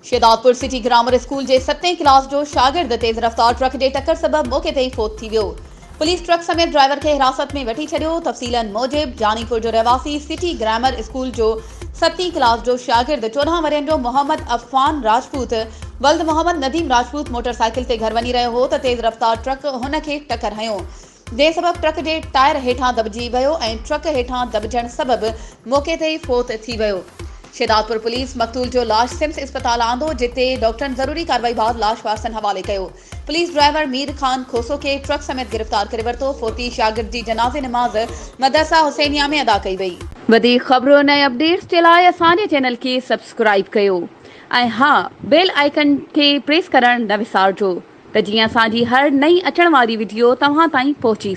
शेदातपुर city grammar school जे 7वीं class जो शागिर्द तेज़ रफ़्तार ट्रक जे टक्कर सबब मौके ते ही फोत थी वियो। पुलिस ट्रक समेत ड्राइवर के हिरासत में वठी छडियो। तफ़सीलन मूजिब जानीपुर जो रहवासी सिटी ग्रामर स्कूल जो 7वीं क्लास जो शागिर्द 14 वरियनि जो मोहम्मद अफ़ान राजपूत वल्द मोहम्मद नदीम राजपूत मोटरसाइकिल ते घर वञी रहियो हो त तेज़ रफ़्तार ट्रक हुन खे टक्कर हयो, जे सबब ट्रक जे टायर हेठां दॿिजी वियो ऐं ट्रक हेठां दॿजण सबब मौके ते ही फोत थी वियो। शेदातपुर पुलिस मक़तूल जो लाश सिम्स अस्पताल आंदो, जिते डॉक्टरनि ज़रूरी कार्रवाई बाद लाश वारसनि हवाले कयो। पुलिस ड्राइवर मीर खान खोसो के ट्रक समेत गिरफ्तार करे वरितो। फोती शागिर्द जी जनाज़े नमाज़ मदरसा हुसैनिया में अदा कई वई। वधीक ख़बरुनि ऐं अपडेट्स जे लाइ असांजे चैनल खे सब्सक्राइब कयो ऐं हाँ, बेल आइकन खे प्रेस करणु न विसारिजो त जीअं असांजी हर नई अचण वारी वीडियो तव्हां ताईं पहुची।